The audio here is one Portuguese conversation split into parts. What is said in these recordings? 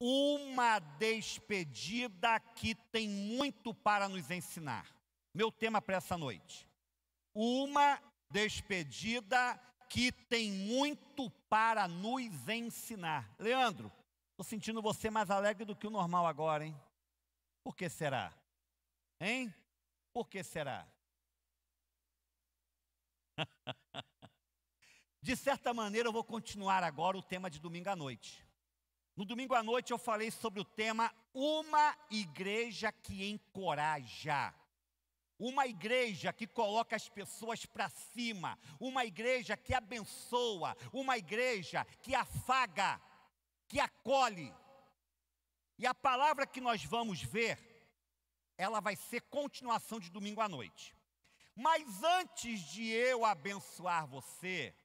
Uma despedida que tem muito para nos ensinar. Meu tema para essa noite. Uma despedida que tem muito para nos ensinar. Leandro, estou sentindo você mais alegre do que o normal agora, hein? Por que será? Hein? Por que será? De certa maneira, eu vou continuar agora o tema de domingo à noite. No domingo à noite eu falei sobre o tema uma igreja que encoraja. Uma igreja que coloca as pessoas para cima. Uma igreja que abençoa. Uma igreja que afaga, que acolhe. E a palavra que nós vamos ver, ela vai ser continuação de domingo à noite. Mas antes de eu abençoar você,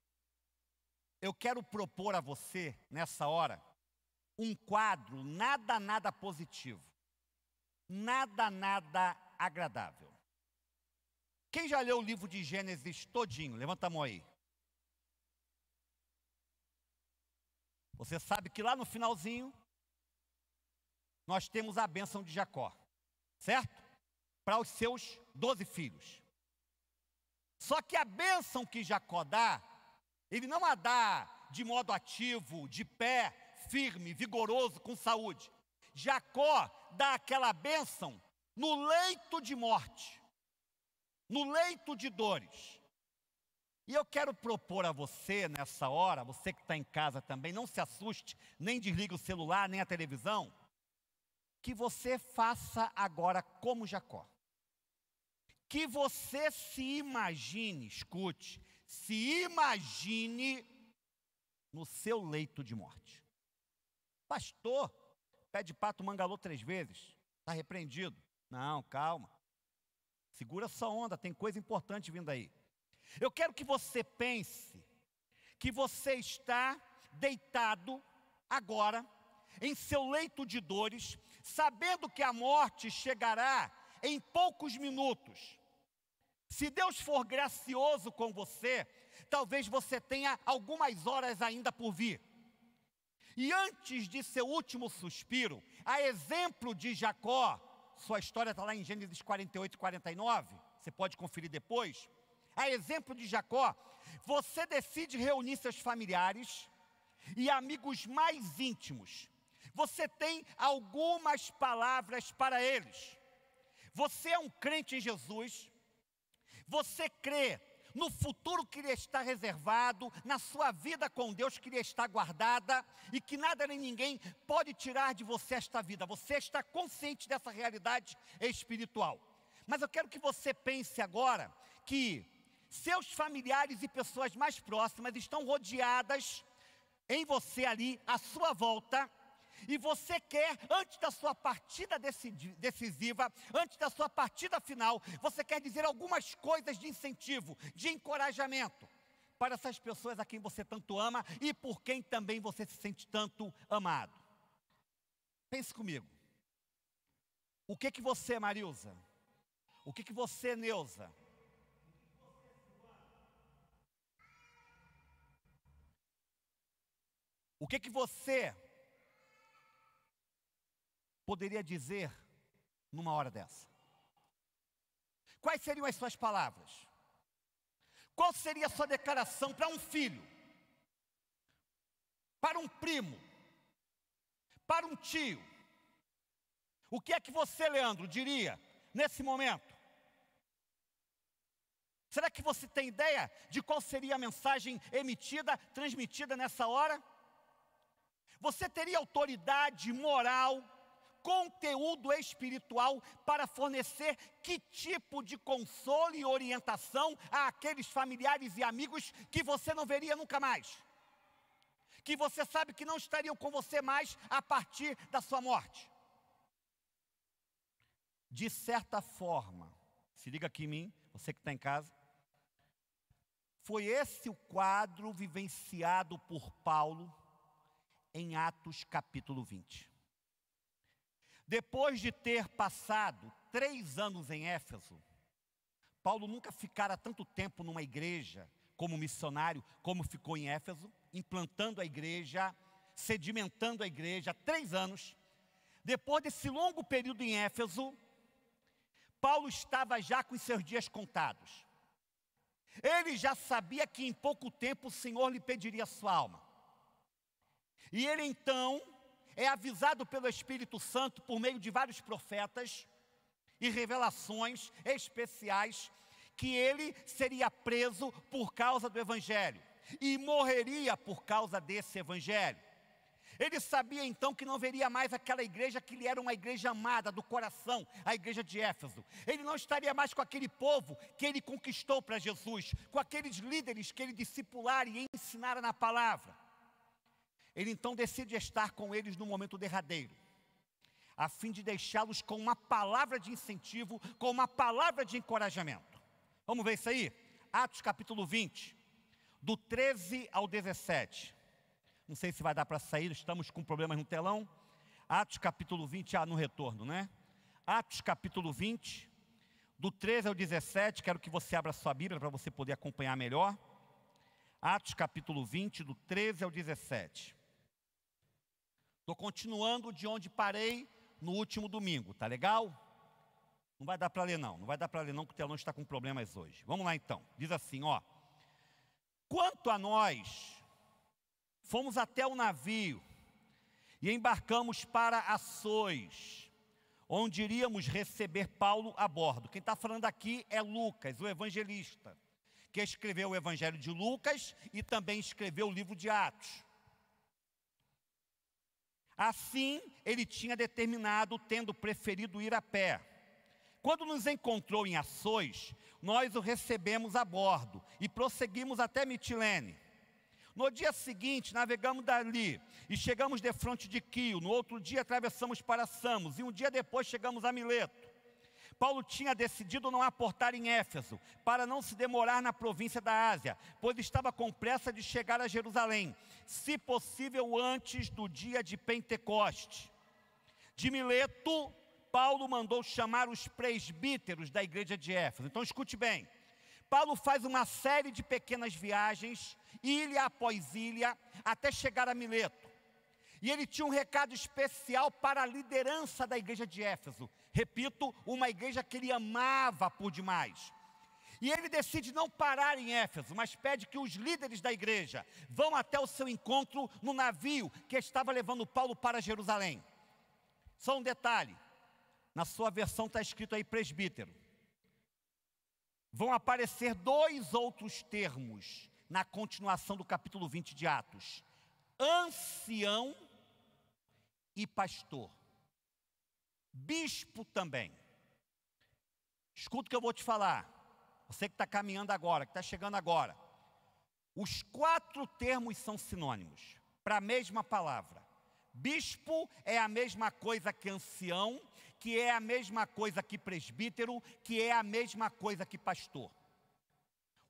eu quero propor a você, nessa hora, um quadro nada positivo, nada agradável. Quem já leu o livro de Gênesis todinho? Levanta a mão aí. Você sabe que lá no finalzinho, nós temos a bênção de Jacó, certo? Para os seus 12 filhos. Só que a bênção que Jacó dá, ele não a dá de modo ativo, de pé, firme, vigoroso, com saúde. Jacó dá aquela bênção no leito de morte, no leito de dores. E eu quero propor a você nessa hora, você que está em casa também, não se assuste, nem desligue o celular, nem a televisão, que você faça agora como Jacó. Que você se imagine, escute, se imagine no seu leito de morte. Pastor, pé de pato mangalou 3 vezes, está repreendido. Não, calma. Segura sua onda, tem coisa importante vindo aí. Eu quero que você pense que você está deitado agora em seu leito de dores, sabendo que a morte chegará em poucos minutos. Se Deus for gracioso com você, talvez você tenha algumas horas ainda por vir. E antes de seu último suspiro, a exemplo de Jacó, sua história está lá em Gênesis 48 e 49, você pode conferir depois. A exemplo de Jacó, você decide reunir seus familiares e amigos mais íntimos. Você tem algumas palavras para eles. Você é um crente em Jesus. Você crê no futuro que lhe está reservado, na sua vida com Deus que lhe está guardada, e que nada nem ninguém pode tirar de você esta vida. Você está consciente dessa realidade espiritual. Mas eu quero que você pense agora que seus familiares e pessoas mais próximas estão rodeadas em você ali, à sua volta, e você quer, antes da sua partida decisiva, antes da sua partida final, você quer dizer algumas coisas de incentivo, de encorajamento para essas pessoas a quem você tanto ama e por quem também você se sente tanto amado. Pense comigo. O que você, Marilza? O que você, Neuza? O que você poderia dizer numa hora dessa? Quais seriam as suas palavras? Qual seria a sua declaração para um filho? Para um primo? Para um tio? O que é que você, Leandro, diria nesse momento? Será que você tem ideia de qual seria a mensagem emitida, transmitida nessa hora? Você teria autoridade moral, conteúdo espiritual para fornecer que tipo de consolo e orientação àqueles familiares e amigos que você não veria nunca mais? Que você sabe que não estariam com você mais a partir da sua morte? De certa forma, se liga aqui em mim, você que está em casa, foi esse o quadro vivenciado por Paulo em Atos capítulo 20. Depois de ter passado 3 anos em Éfeso, Paulo nunca ficara tanto tempo numa igreja como missionário, como ficou em Éfeso, implantando a igreja, sedimentando a igreja, 3 anos. Depois desse longo período em Éfeso, Paulo estava já com seus dias contados. Ele já sabia que em pouco tempo o Senhor lhe pediria sua alma. E ele então é avisado pelo Espírito Santo por meio de vários profetas e revelações especiais que ele seria preso por causa do Evangelho e morreria por causa desse Evangelho. Ele sabia então que não veria mais aquela igreja que lhe era uma igreja amada do coração, a igreja de Éfeso. Ele não estaria mais com aquele povo que ele conquistou para Jesus, com aqueles líderes que ele discipulara e ensinara na palavra. Ele então decide estar com eles no momento derradeiro, a fim de deixá-los com uma palavra de incentivo, com uma palavra de encorajamento. Vamos ver isso aí? Atos capítulo 20, do 13 ao 17. Não sei se vai dar para sair, estamos com problemas no telão. Atos capítulo 20, no retorno, né? Atos capítulo 20, do 13 ao 17, quero que você abra sua Bíblia para você poder acompanhar melhor. Atos capítulo 20, do 13 ao 17. Estou continuando de onde parei no último domingo, tá legal? Não vai dar para ler não, que o telão está com problemas hoje. Vamos lá então, diz assim, ó. Quanto a nós, fomos até o navio e embarcamos para Assôs, onde iríamos receber Paulo a bordo. Quem está falando aqui é Lucas, o evangelista, que escreveu o Evangelho de Lucas e também escreveu o livro de Atos. Assim, ele tinha determinado, tendo preferido ir a pé. Quando nos encontrou em Assôs, nós o recebemos a bordo e prosseguimos até Mitilene. No dia seguinte, navegamos dali e chegamos defronte de Quio. No outro dia, atravessamos para Samos e um dia depois chegamos a Mileto. Paulo tinha decidido não aportar em Éfeso, para não se demorar na província da Ásia, pois estava com pressa de chegar a Jerusalém, se possível antes do dia de Pentecoste. De Mileto, Paulo mandou chamar os presbíteros da igreja de Éfeso. Então escute bem, Paulo faz uma série de pequenas viagens, ilha após ilha, até chegar a Mileto. E ele tinha um recado especial para a liderança da igreja de Éfeso. Repito, uma igreja que ele amava por demais. E ele decide não parar em Éfeso, mas pede que os líderes da igreja vão até o seu encontro no navio que estava levando Paulo para Jerusalém. Só um detalhe, na sua versão está escrito aí presbítero. Vão aparecer 2 outros termos na continuação do capítulo 20 de Atos: ancião e pastor. Bispo também. Escuta o que eu vou te falar. Você que está caminhando agora, que está chegando agora. Os 4 termos são sinônimos para a mesma palavra. Bispo é a mesma coisa que ancião, que é a mesma coisa que presbítero, que é a mesma coisa que pastor.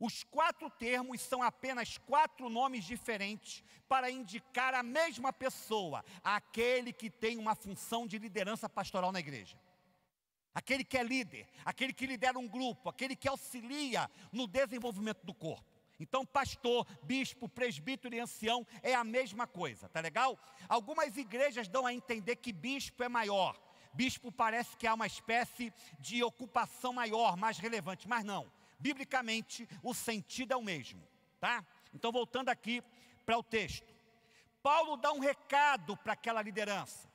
Os 4 termos são apenas 4 nomes diferentes para indicar a mesma pessoa, aquele que tem uma função de liderança pastoral na igreja. Aquele que é líder, aquele que lidera um grupo, aquele que auxilia no desenvolvimento do corpo. Então, pastor, bispo, presbítero e ancião é a mesma coisa, tá legal? Algumas igrejas dão a entender que bispo é maior. Bispo parece que há uma espécie de ocupação maior, mais relevante, mas não. Biblicamente, o sentido é o mesmo, tá? Então, voltando aqui para o texto. Paulo dá um recado para aquela liderança.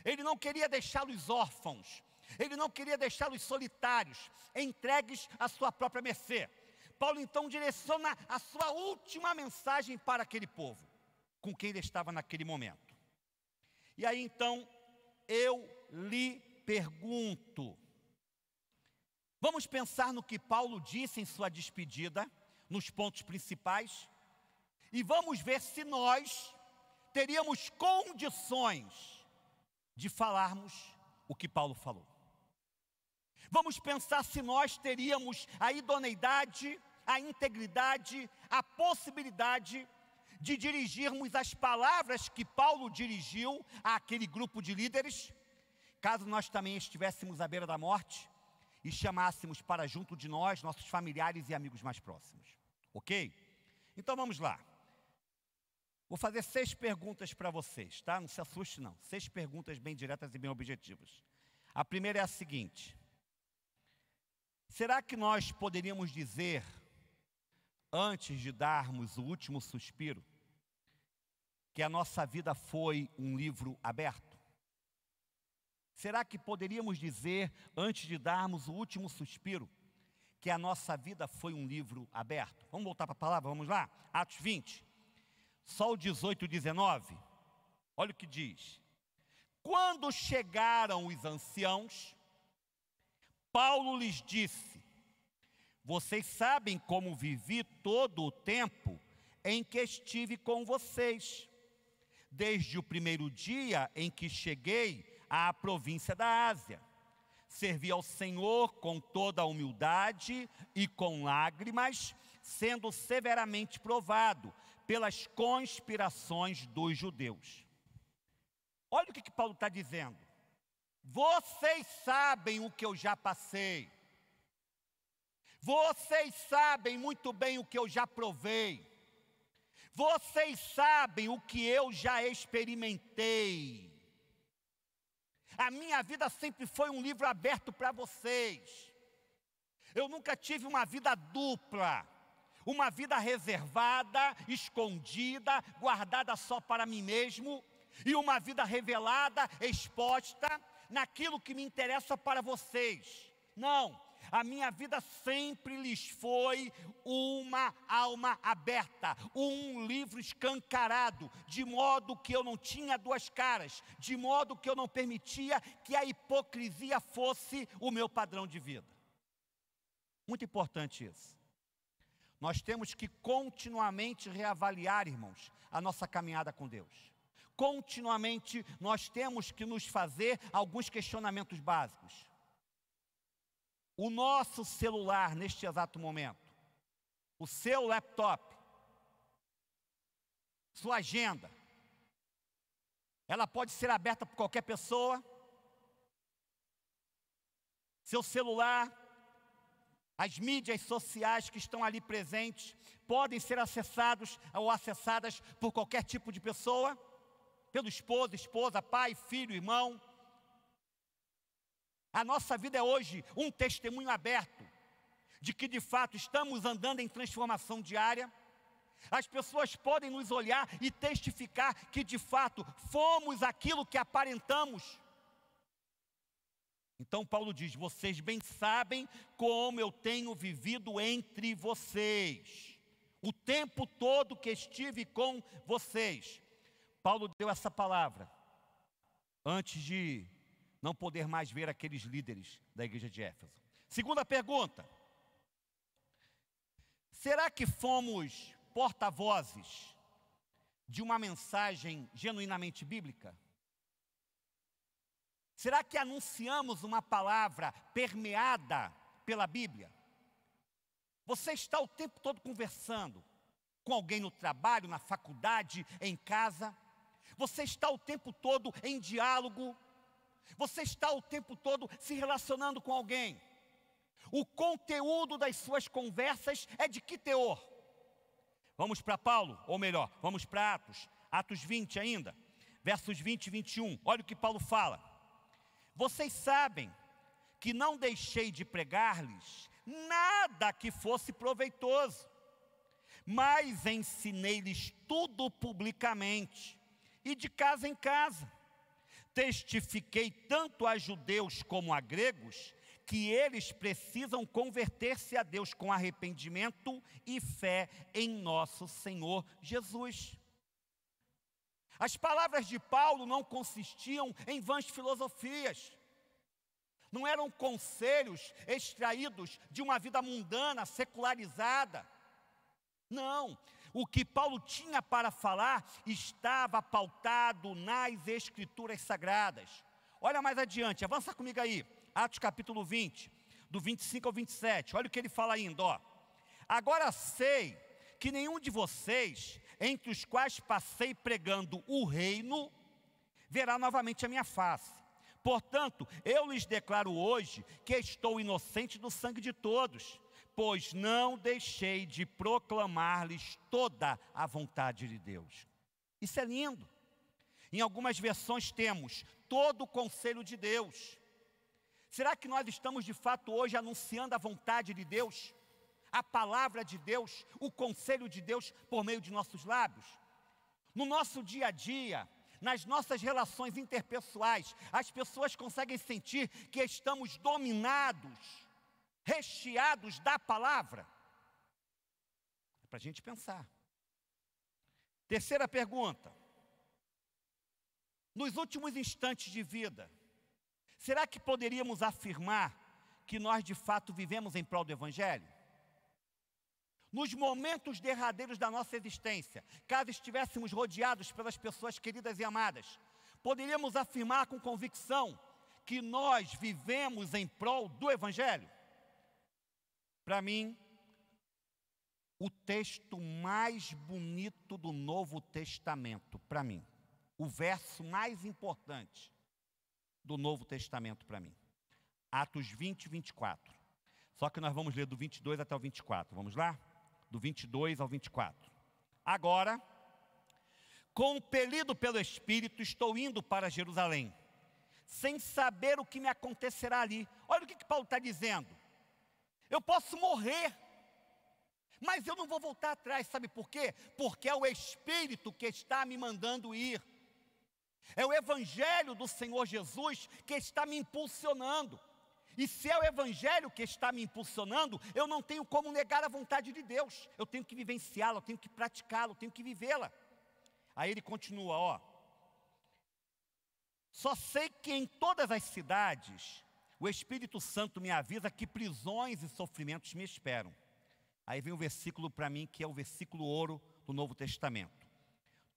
Ele não queria deixá-los órfãos. Ele não queria deixá-los solitários, entregues à sua própria mercê. Paulo então direciona a sua última mensagem para aquele povo, com quem ele estava naquele momento. E aí então, eu lhe pergunto, vamos pensar no que Paulo disse em sua despedida, nos pontos principais, e vamos ver se nós teríamos condições de falarmos o que Paulo falou. Vamos pensar se nós teríamos a idoneidade, a integridade, a possibilidade de dirigirmos as palavras que Paulo dirigiu àquele grupo de líderes, caso nós também estivéssemos à beira da morte e chamássemos para junto de nós nossos familiares e amigos mais próximos. Ok? Então vamos lá. Vou fazer 6 perguntas para vocês, tá? Não se assuste não. 6 perguntas bem diretas e bem objetivas. A primeira é a seguinte: será que nós poderíamos dizer, antes de darmos o último suspiro, que a nossa vida foi um livro aberto? Será que poderíamos dizer, antes de darmos o último suspiro, que a nossa vida foi um livro aberto? Vamos voltar para a palavra, vamos lá? Atos 20, só o 18 e 19, olha o que diz. Quando chegaram os anciãos, Paulo lhes disse: vocês sabem como vivi todo o tempo em que estive com vocês, desde o primeiro dia em que cheguei à província da Ásia. Servi ao Senhor com toda a humildade e com lágrimas, sendo severamente provado pelas conspirações dos judeus. Olha o que Paulo está dizendo. Vocês sabem o que eu já passei. Vocês sabem muito bem o que eu já provei. Vocês sabem o que eu já experimentei. A minha vida sempre foi um livro aberto para vocês. Eu nunca tive uma vida dupla, uma vida reservada, escondida, guardada só para mim mesmo, e uma vida revelada, exposta naquilo que me interessa para vocês. Não, a minha vida sempre lhes foi uma alma aberta, um livro escancarado, de modo que eu não tinha 2 caras, de modo que eu não permitia que a hipocrisia fosse o meu padrão de vida. Muito importante isso. Nós temos que continuamente reavaliar, irmãos, a nossa caminhada com Deus. Continuamente nós temos que nos fazer alguns questionamentos básicos. O nosso celular, neste exato momento, o seu laptop, sua agenda, ela pode ser aberta por qualquer pessoa. Seu celular, as mídias sociais que estão ali presentes, podem ser acessados ou acessadas por qualquer tipo de pessoa, pelo esposo, esposa, pai, filho, irmão. A nossa vida é hoje um testemunho aberto de que de fato estamos andando em transformação diária. As pessoas podem nos olhar e testificar que de fato fomos aquilo que aparentamos. Então Paulo diz: vocês bem sabem como eu tenho vivido entre vocês, o tempo todo que estive com vocês. Paulo deu essa palavra antes de não poder mais ver aqueles líderes da igreja de Éfeso. Segunda pergunta: será que fomos porta-vozes de uma mensagem genuinamente bíblica? Será que anunciamos uma palavra permeada pela Bíblia? Você está o tempo todo conversando com alguém no trabalho, na faculdade, em casa. Você está o tempo todo em diálogo. Você está o tempo todo se relacionando com alguém. O conteúdo das suas conversas é de que teor? Vamos para Paulo, ou melhor, vamos para Atos. Atos 20 ainda, versos 20 e 21. Olha o que Paulo fala. Vocês sabem que não deixei de pregar-lhes nada que fosse proveitoso, mas ensinei-lhes tudo publicamente e de casa em casa. Testifiquei tanto a judeus como a gregos que eles precisam converter-se a Deus com arrependimento e fé em nosso Senhor Jesus. As palavras de Paulo não consistiam em vãs filosofias. Não eram conselhos extraídos de uma vida mundana, secularizada. Não, o que Paulo tinha para falar estava pautado nas Escrituras Sagradas. Olha mais adiante, avança comigo aí, Atos capítulo 20, do 25 ao 27, olha o que ele fala ainda, ó. Agora sei que nenhum de vocês, entre os quais passei pregando o reino, verá novamente a minha face. Portanto, eu lhes declaro hoje que estou inocente do sangue de todos, pois não deixei de proclamar-lhes toda a vontade de Deus. Isso é lindo. Em algumas versões temos todo o conselho de Deus. Será que nós estamos de fato hoje anunciando a vontade de Deus, a palavra de Deus, o conselho de Deus por meio de nossos lábios? No nosso dia a dia, nas nossas relações interpessoais, as pessoas conseguem sentir que estamos dominados, recheados da palavra? É para a gente pensar. Terceira pergunta. Nos últimos instantes de vida, será que poderíamos afirmar que nós de fato vivemos em prol do Evangelho? Nos momentos derradeiros da nossa existência, caso estivéssemos rodeados pelas pessoas queridas e amadas, poderíamos afirmar com convicção que nós vivemos em prol do Evangelho? Para mim, o texto mais bonito do Novo Testamento, para mim, o verso mais importante do Novo Testamento para mim, Atos 20, 24. Só que nós vamos ler do 22 até o 24, vamos lá? Do 22 ao 24. Agora, compelido pelo Espírito, estou indo para Jerusalém, sem saber o que me acontecerá ali. Olha o que Paulo está dizendo. Eu posso morrer, mas eu não vou voltar atrás, sabe por quê? Porque é o Espírito que está me mandando ir. É o Evangelho do Senhor Jesus que está me impulsionando. E se é o Evangelho que está me impulsionando, eu não tenho como negar a vontade de Deus. Eu tenho que vivenciá-la, eu tenho que praticá-la, eu tenho que vivê-la. Aí ele continua, ó. Só sei que em todas as cidades, o Espírito Santo me avisa que prisões e sofrimentos me esperam. Aí vem o versículo para mim, que é o versículo ouro do Novo Testamento.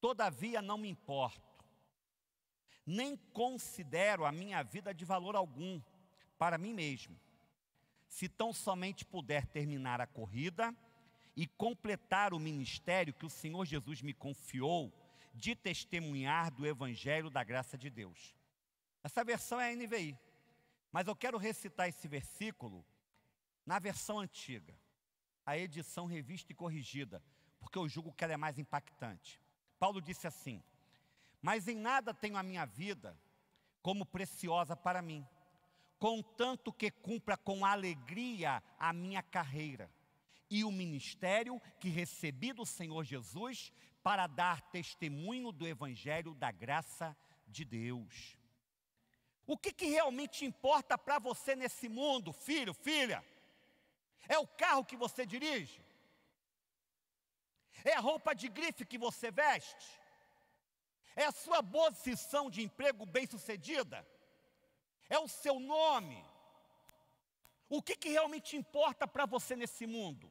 Todavia não me importo, nem considero a minha vida de valor algum para mim mesmo, se tão somente puder terminar a corrida e completar o ministério que o Senhor Jesus me confiou de testemunhar do Evangelho da graça de Deus. Essa versão é a NVI, mas eu quero recitar esse versículo na versão antiga, a edição revista e corrigida, porque eu julgo que ela é mais impactante. Paulo disse assim: mas em nada tenho a minha vida como preciosa para mim, contanto que cumpra com alegria a minha carreira e o ministério que recebi do Senhor Jesus para dar testemunho do Evangelho da graça de Deus. O que realmente importa para você nesse mundo, filho, filha? É o carro que você dirige? É a roupa de grife que você veste? É a sua posição de emprego bem-sucedida? É o seu nome? O que realmente importa para você nesse mundo?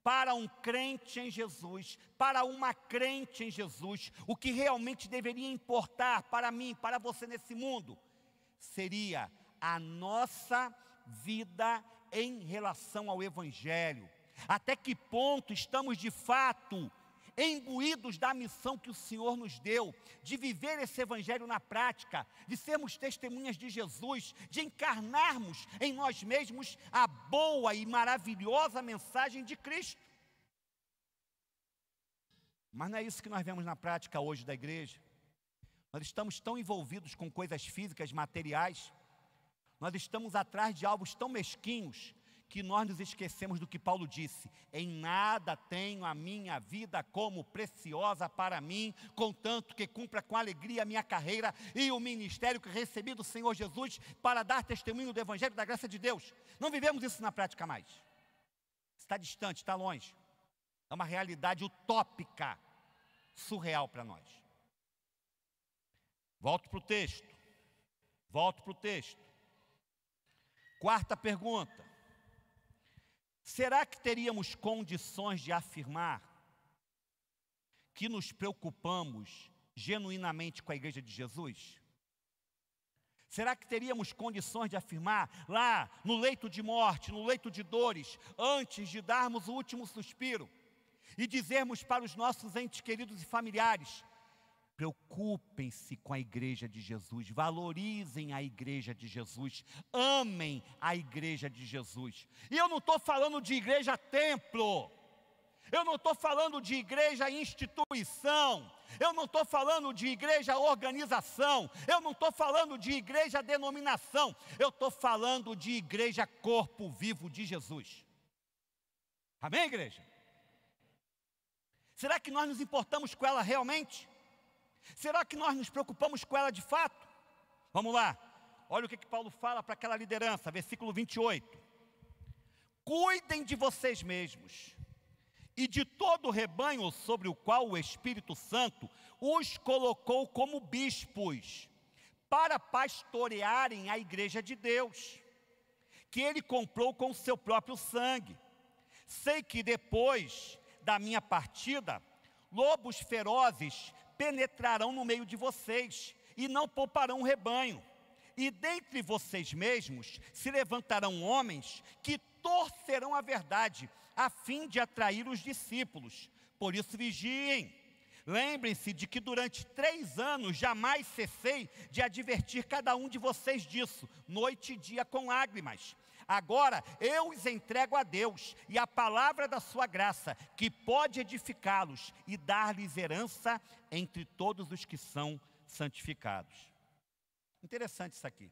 Para um crente em Jesus, para uma crente em Jesus, o que realmente deveria importar para mim, para você nesse mundo, seria a nossa vida em relação ao Evangelho. Até que ponto estamos de fato imbuídos da missão que o Senhor nos deu, de viver esse Evangelho na prática, de sermos testemunhas de Jesus, de encarnarmos em nós mesmos a boa e maravilhosa mensagem de Cristo. Mas não é isso que nós vemos na prática hoje da igreja. Nós estamos tão envolvidos com coisas físicas, materiais, nós estamos atrás de alvos tão mesquinhos, que nós nos esquecemos do que Paulo disse: em nada tenho a minha vida como preciosa para mim, contanto que cumpra com alegria a minha carreira e o ministério que recebi do Senhor Jesus para dar testemunho do Evangelho da graça de Deus. Não vivemos isso na prática mais. Está distante, está longe. É uma realidade utópica, surreal para nós. Volto para o texto. Quarta pergunta. Será que teríamos condições de afirmar que nos preocupamos genuinamente com a igreja de Jesus? Será que teríamos condições de afirmar lá no leito de morte, no leito de dores, antes de darmos o último suspiro e dizermos para os nossos entes queridos e familiares: preocupem-se com a igreja de Jesus, valorizem a igreja de Jesus, amem a igreja de Jesus. E eu não estou falando de igreja templo, Eu não estou falando de igreja instituição, eu não estou falando de igreja organização, eu não estou falando de igreja denominação, eu estou falando de igreja corpo vivo de Jesus. Amém, igreja? Será que nós nos importamos com ela realmente? Será que nós nos preocupamos com ela de fato? Vamos lá, olha o que Paulo fala para aquela liderança, versículo 28. Cuidem de vocês mesmos e de todo o rebanho sobre o qual o Espírito Santo os colocou como bispos, para pastorearem a igreja de Deus, que ele comprou com o seu próprio sangue. Sei que depois da minha partida, lobos ferozes penetrarão no meio de vocês, e não pouparão o rebanho. E dentre vocês mesmos se levantarão homens que torcerão a verdade, a fim de atrair os discípulos. Por isso vigiem. Lembrem-se de que durante 3 anos jamais cessei de advertir cada um de vocês disso, noite e dia com lágrimas. Agora eu os entrego a Deus e a palavra da sua graça, que pode edificá-los e dar-lhes herança entre todos os que são santificados. Interessante isso aqui.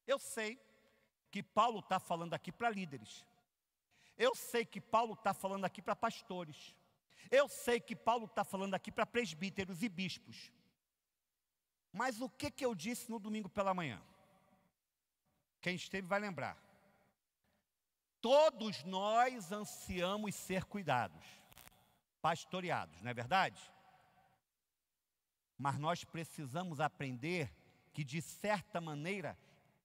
Eu sei que Paulo está falando aqui para líderes. Eu sei que Paulo está falando aqui para pastores. Eu sei que Paulo está falando aqui para presbíteros e bispos. Mas o que eu disse no domingo pela manhã? Quem esteve vai lembrar. Todos nós ansiamos ser cuidados, pastoreados, não é verdade? Mas nós precisamos aprender que, de certa maneira,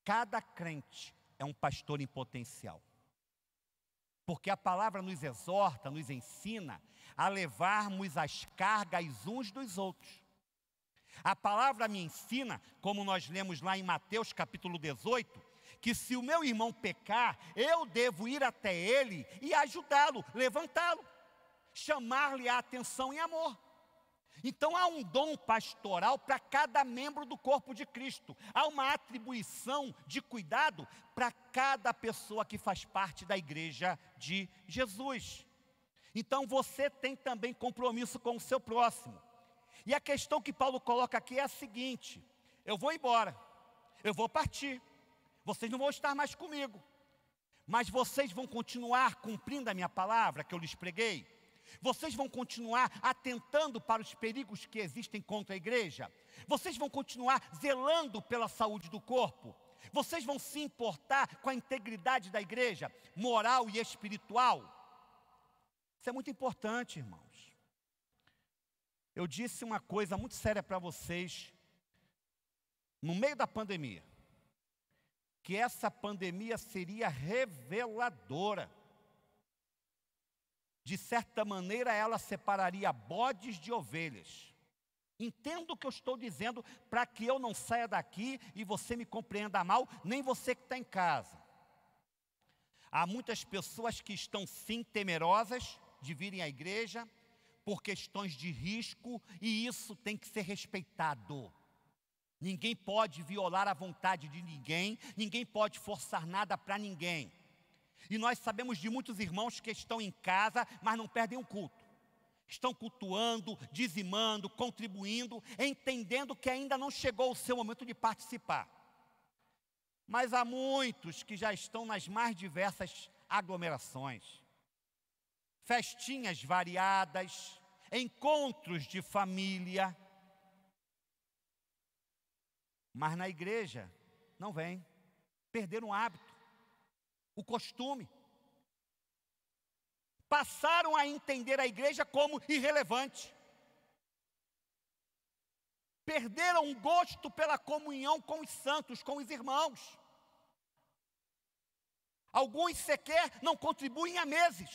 cada crente é um pastor em potencial. Porque a palavra nos exorta, nos ensina a levarmos as cargas uns dos outros. A palavra me ensina, como nós lemos lá em Mateus capítulo 18, que se o meu irmão pecar, eu devo ir até ele e ajudá-lo, levantá-lo, chamar-lhe a atenção em amor. Então há um dom pastoral para cada membro do corpo de Cristo. Há uma atribuição de cuidado para cada pessoa que faz parte da igreja de Jesus. Então você tem também compromisso com o seu próximo. E a questão que Paulo coloca aqui é a seguinte: eu vou embora, eu vou partir, vocês não vão estar mais comigo, mas vocês vão continuar cumprindo a minha palavra que eu lhes preguei. Vocês vão continuar atentando para os perigos que existem contra a igreja. Vocês vão continuar zelando pela saúde do corpo. Vocês vão se importar com a integridade da igreja, moral e espiritual. Isso é muito importante, irmãos. Eu disse uma coisa muito séria para vocês no meio da pandemia, que essa pandemia seria reveladora. De certa maneira, ela separaria bodes de ovelhas. Entenda o que eu estou dizendo, para que eu não saia daqui e você me compreenda mal, nem você que está em casa. Há muitas pessoas que estão sim temerosas de virem à igreja por questões de risco, e isso tem que ser respeitado. Ninguém pode violar a vontade de ninguém, ninguém pode forçar nada para ninguém. E nós sabemos de muitos irmãos que estão em casa, mas não perdem o culto. Estão cultuando, dizimando, contribuindo, entendendo que ainda não chegou o seu momento de participar. Mas há muitos que já estão nas mais diversas aglomerações, festinhas variadas, encontros de família. Mas na igreja não vem, perderam o hábito, o costume. Passaram a entender a igreja como irrelevante. Perderam o gosto pela comunhão com os santos, com os irmãos. Alguns sequer não contribuem há meses.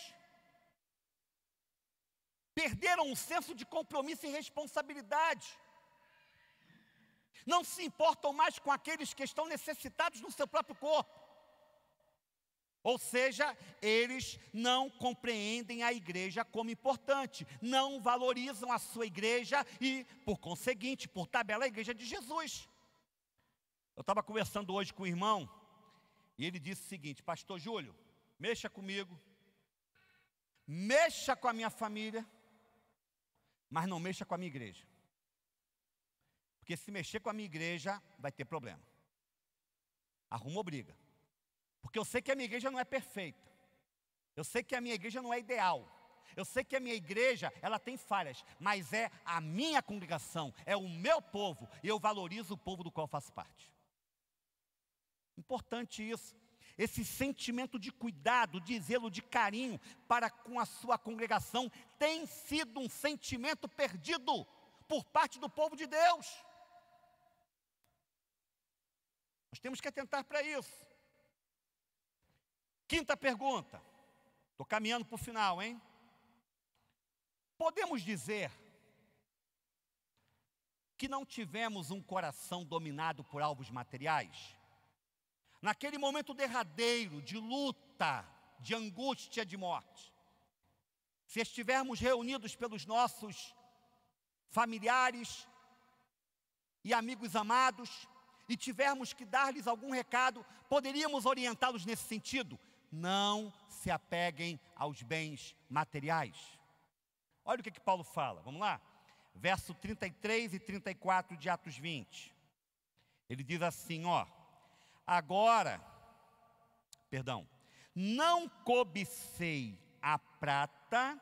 Perderam um senso de compromisso e responsabilidade. Não se importam mais com aqueles que estão necessitados no seu próprio corpo. Ou seja, eles não compreendem a igreja como importante, não valorizam a sua igreja e, por conseguinte, por tabela, a igreja de Jesus. Eu estava conversando hoje com o irmão e ele disse o seguinte: pastor Júlio, mexa comigo, mexa com a minha família, mas não mexa com a minha igreja. Porque se mexer com a minha igreja, vai ter problema. Arrumou briga. Porque eu sei que a minha igreja não é perfeita. Eu sei que a minha igreja não é ideal. Eu sei que a minha igreja, ela tem falhas, mas é a minha congregação, é o meu povo, e eu valorizo o povo do qual faço parte. Importante isso. Esse sentimento de cuidado, de zelo, de carinho para com a sua congregação tem sido um sentimento perdido por parte do povo de Deus. Nós temos que atentar para isso. Quinta pergunta. Estou caminhando para o final, hein? Podemos dizer que não tivemos um coração dominado por alvos materiais? Naquele momento derradeiro de luta, de angústia, de morte, se estivermos reunidos pelos nossos familiares e amigos amados, e tivermos que dar-lhes algum recado, poderíamos orientá-los nesse sentido? Não se apeguem aos bens materiais. Olha o que Paulo fala, vamos lá? Verso 33 e 34 de Atos 20. Ele diz assim, não cobicei a prata,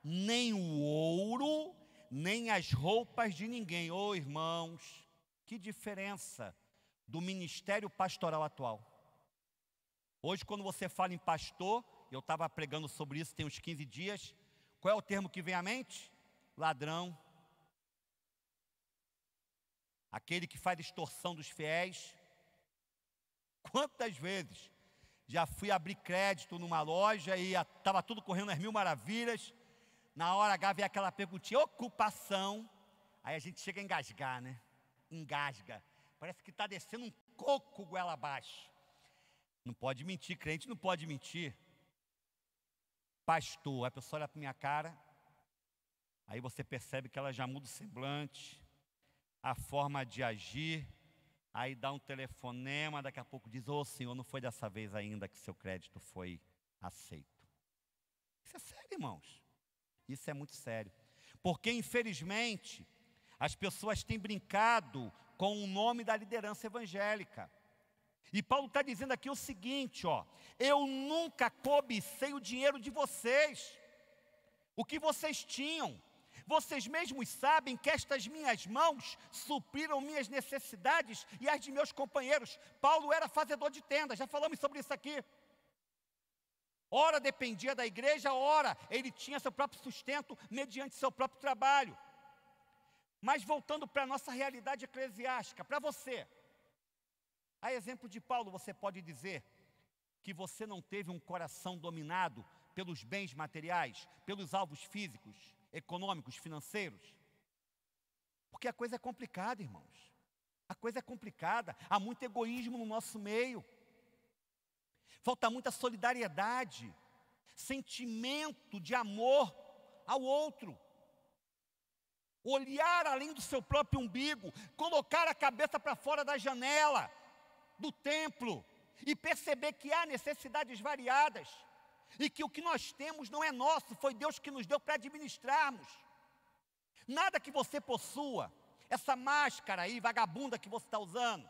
nem o ouro, nem as roupas de ninguém. Irmãos, que diferença do ministério pastoral atual. Hoje, quando você fala em pastor, eu estava pregando sobre isso tem uns 15 dias, qual é o termo que vem à mente? Ladrão. Aquele que faz extorsão dos fiéis. Quantas vezes já fui abrir crédito numa loja e estava tudo correndo às mil maravilhas, na hora H vem aquela perguntinha, ocupação, aí a gente chega a engasgar, né? Engasga, parece que está descendo um coco goela abaixo. Não pode mentir, crente não pode mentir. Pastor, a pessoa olha para minha cara, aí você percebe que ela já muda o semblante, a forma de agir, aí dá um telefonema, daqui a pouco diz, senhor, não foi dessa vez ainda que seu crédito foi aceito. Isso é sério, irmãos. Isso é muito sério. Porque, infelizmente, as pessoas têm brincado com o nome da liderança evangélica. E Paulo está dizendo aqui o seguinte, eu nunca cobicei o dinheiro de vocês, o que vocês tinham. Vocês mesmos sabem que estas minhas mãos supriram minhas necessidades e as de meus companheiros. Paulo era fazedor de tendas, já falamos sobre isso aqui. Ora dependia da igreja, ora ele tinha seu próprio sustento mediante seu próprio trabalho. Mas voltando para a nossa realidade eclesiástica, para você, a exemplo de Paulo, você pode dizer que você não teve um coração dominado pelos bens materiais, pelos alvos físicos, econômicos, financeiros? Porque a coisa é complicada, irmãos. A coisa é complicada, há muito egoísmo no nosso meio. Falta muita solidariedade, sentimento de amor ao outro. Olhar além do seu próprio umbigo, colocar a cabeça para fora da janela do templo e perceber que há necessidades variadas e que o que nós temos não é nosso, foi Deus que nos deu para administrarmos. Nada que você possua, essa máscara aí vagabunda que você está usando,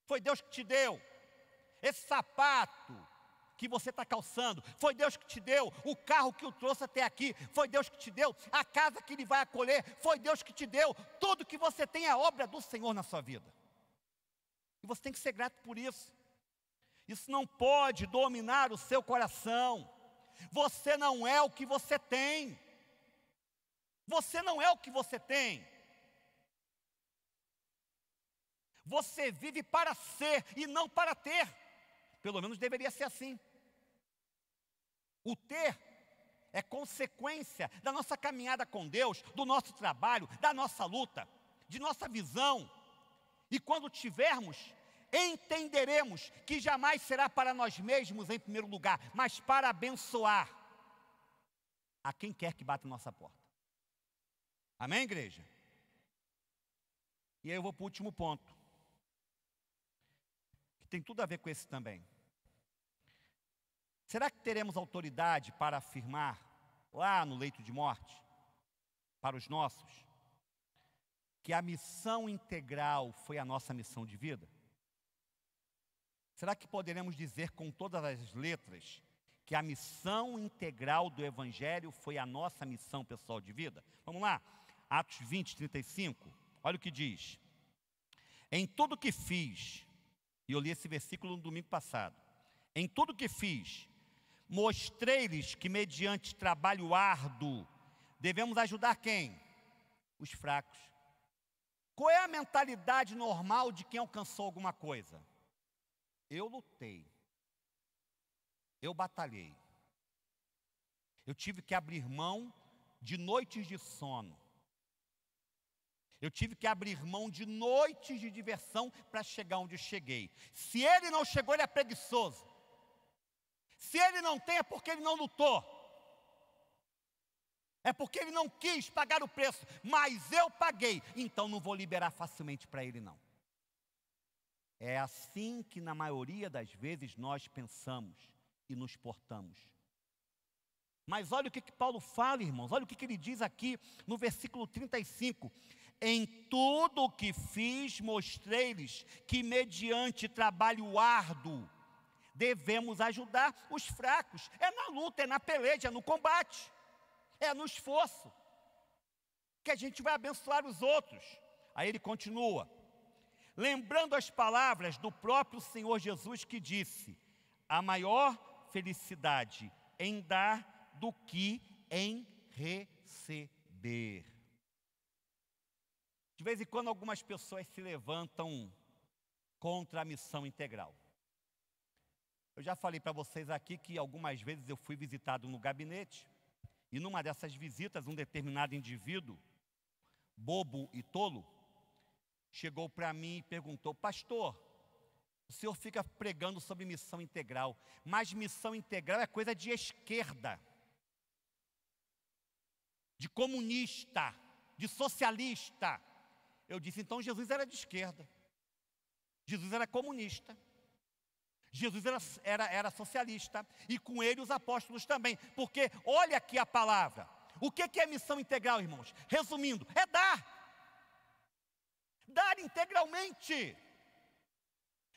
foi Deus que te deu. Esse sapato que você está calçando, foi Deus que te deu. O carro que o trouxe até aqui, foi Deus que te deu. A casa que Ele vai acolher, foi Deus que te deu. Tudo que você tem é obra do Senhor na sua vida. E você tem que ser grato por isso. Isso não pode dominar o seu coração. Você não é o que você tem. Você não é o que você tem. Você vive para ser e não para ter. Pelo menos deveria ser assim. O ter é consequência da nossa caminhada com Deus, do nosso trabalho, da nossa luta, de nossa visão. E quando tivermos, entenderemos que jamais será para nós mesmos em primeiro lugar, mas para abençoar a quem quer que bata a nossa porta. Amém, igreja? E aí eu vou para o último ponto, que tem tudo a ver com esse também. Será que teremos autoridade para afirmar, lá no leito de morte, para os nossos, que a missão integral foi a nossa missão de vida? Será que poderemos dizer com todas as letras que a missão integral do Evangelho foi a nossa missão pessoal de vida? Vamos lá, Atos 20, 35, olha o que diz. Em tudo que fiz, e eu li esse versículo no domingo passado, em tudo que fiz, mostrei-lhes que mediante trabalho árduo, devemos ajudar quem? Os fracos. Qual é a mentalidade normal de quem alcançou alguma coisa? Eu lutei, eu batalhei, eu tive que abrir mão de noites de sono, eu tive que abrir mão de noites de diversão para chegar onde eu cheguei. Se ele não chegou, ele é preguiçoso. Se ele não tem, é porque ele não lutou. É porque ele não quis pagar o preço, mas eu paguei, então não vou liberar facilmente para ele não. É assim que na maioria das vezes nós pensamos e nos portamos. Mas olha o que Paulo fala, irmãos, olha o que ele diz aqui no versículo 35. Em tudo o que fiz, mostrei-lhes que mediante trabalho árduo, devemos ajudar os fracos. É na luta, é na peleja, é no combate, é no esforço, que a gente vai abençoar os outros. Aí ele continua, lembrando as palavras do próprio Senhor Jesus que disse, a maior felicidade em dar do que em receber. De vez em quando algumas pessoas se levantam contra a missão integral. Eu já falei para vocês aqui que algumas vezes eu fui visitado no gabinete, e numa dessas visitas, um determinado indivíduo, bobo e tolo, chegou para mim e perguntou, pastor, o senhor fica pregando sobre missão integral, mas missão integral é coisa de esquerda, de comunista, de socialista. Eu disse, então Jesus era de esquerda, Jesus era comunista, Jesus era socialista, e com ele os apóstolos também, porque olha aqui a palavra, o que é missão integral, irmãos? Resumindo, é dar integralmente,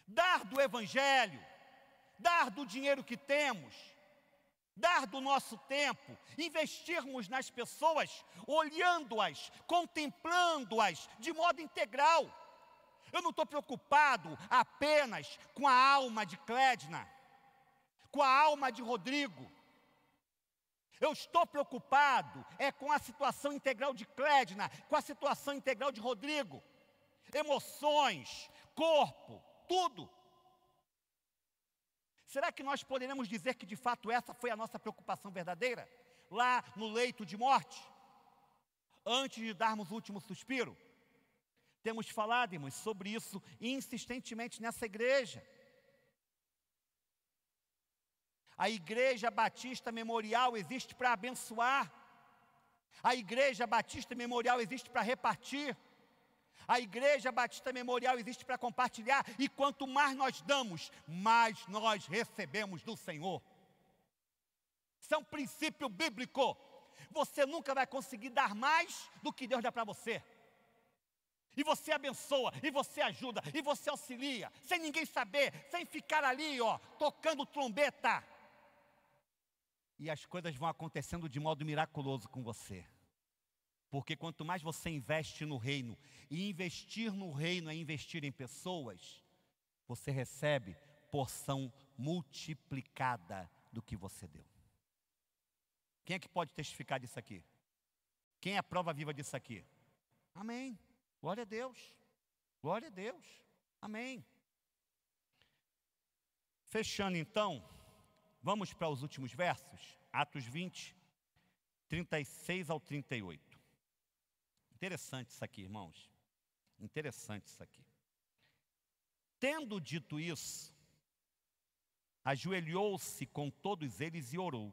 dar do Evangelho, dar do dinheiro que temos, dar do nosso tempo, investirmos nas pessoas, olhando-as, contemplando-as de modo integral. Eu não estou preocupado apenas com a alma de Clédina, com a alma de Rodrigo. Eu estou preocupado com a situação integral de Clédina, com a situação integral de Rodrigo. Emoções, corpo, tudo. Será que nós poderemos dizer que de fato essa foi a nossa preocupação verdadeira? Lá no leito de morte, antes de darmos o último suspiro? Temos falado, irmãos, sobre isso insistentemente nessa igreja. A Igreja Batista Memorial existe para abençoar. A Igreja Batista Memorial existe para repartir. A Igreja Batista Memorial existe para compartilhar. E quanto mais nós damos, mais nós recebemos do Senhor. Isso é um princípio bíblico. Você nunca vai conseguir dar mais do que Deus dá para você. E você abençoa, e você ajuda, e você auxilia, sem ninguém saber, sem ficar ali, tocando trombeta. E as coisas vão acontecendo de modo miraculoso com você. Porque quanto mais você investe no reino, e investir no reino é investir em pessoas, você recebe porção multiplicada do que você deu. Quem é que pode testificar disso aqui? Quem é a prova viva disso aqui? Amém. Glória a Deus, glória a Deus, amém. Fechando então, vamos para os últimos versos, Atos 20, 36 ao 38. Interessante isso aqui, irmãos, interessante isso aqui. Tendo dito isso, ajoelhou-se com todos eles e orou.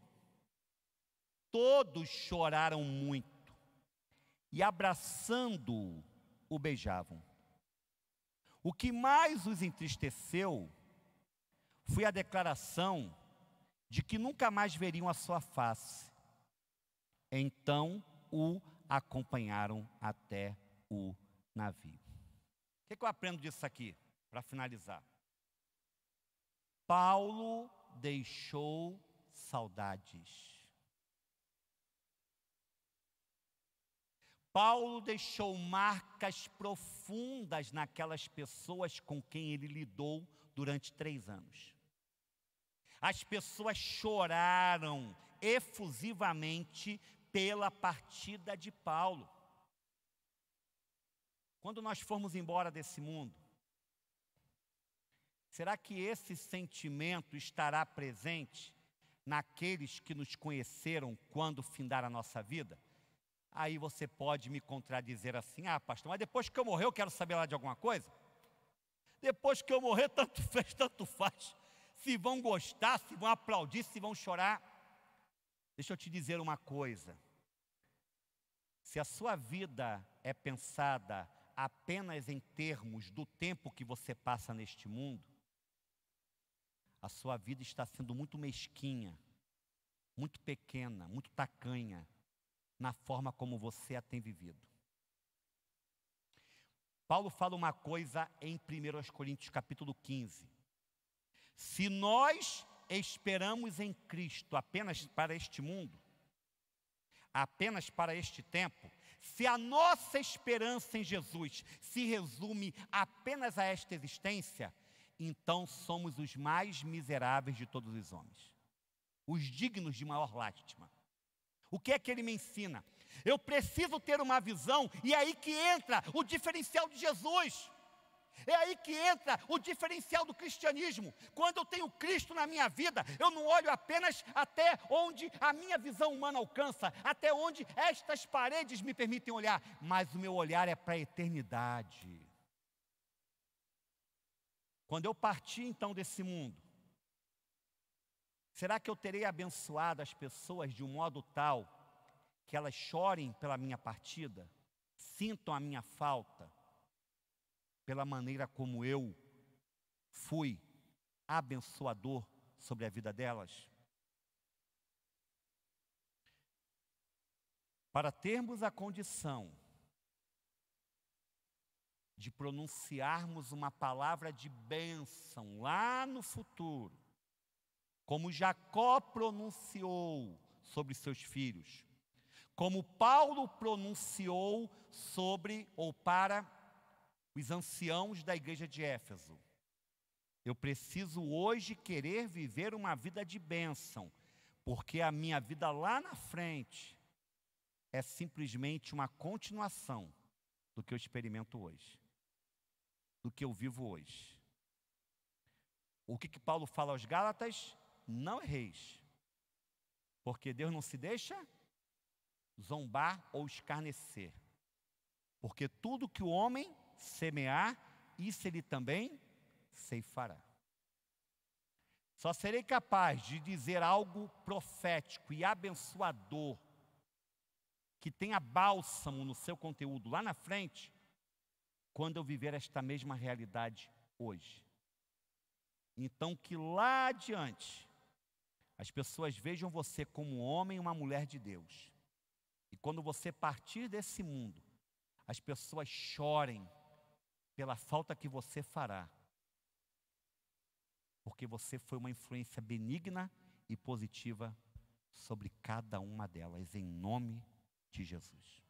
Todos choraram muito e abraçando-o, o beijavam. O que mais os entristeceu foi a declaração de que nunca mais veriam a sua face. Então o acompanharam até o navio. O que eu aprendo disso aqui, para finalizar? Paulo deixou saudades. Paulo deixou marcas profundas naquelas pessoas com quem ele lidou durante 3 anos. As pessoas choraram efusivamente pela partida de Paulo. Quando nós formos embora desse mundo, será que esse sentimento estará presente naqueles que nos conheceram quando findar a nossa vida? Aí você pode me contradizer assim: ah, pastor, mas depois que eu morrer eu quero saber lá de alguma coisa? Depois que eu morrer, tanto fez, tanto faz. Se vão gostar, se vão aplaudir, se vão chorar. Deixa eu te dizer uma coisa. Se a sua vida é pensada apenas em termos do tempo que você passa neste mundo, a sua vida está sendo muito mesquinha, muito pequena, muito tacanha, na forma como você a tem vivido. Paulo fala uma coisa em 1 Coríntios capítulo 15. Se nós esperamos em Cristo apenas para este mundo, apenas para este tempo, se a nossa esperança em Jesus se resume apenas a esta existência, então somos os mais miseráveis de todos os homens, os dignos de maior lástima. O que é que ele me ensina? Eu preciso ter uma visão, e é aí que entra o diferencial de Jesus. É aí que entra o diferencial do cristianismo. Quando eu tenho Cristo na minha vida, eu não olho apenas até onde a minha visão humana alcança, até onde estas paredes me permitem olhar, mas o meu olhar é para a eternidade. Quando eu partir então desse mundo, será que eu terei abençoado as pessoas de um modo tal que elas chorem pela minha partida, sintam a minha falta, pela maneira como eu fui abençoador sobre a vida delas? Para termos a condição de pronunciarmos uma palavra de bênção lá no futuro, como Jacó pronunciou sobre seus filhos, como Paulo pronunciou sobre ou para os anciãos da igreja de Éfeso, eu preciso hoje querer viver uma vida de bênção, porque a minha vida lá na frente é simplesmente uma continuação do que eu experimento hoje, do que eu vivo hoje. O que Paulo fala aos Gálatas? Não erreis, porque Deus não se deixa zombar ou escarnecer, porque tudo que o homem semear, isso ele também ceifará. Só serei capaz de dizer algo profético e abençoador, que tenha bálsamo no seu conteúdo lá na frente, quando eu viver esta mesma realidade hoje. Então que lá adiante as pessoas vejam você como um homem e uma mulher de Deus. E quando você partir desse mundo, as pessoas chorem pela falta que você fará, porque você foi uma influência benigna e positiva sobre cada uma delas, em nome de Jesus.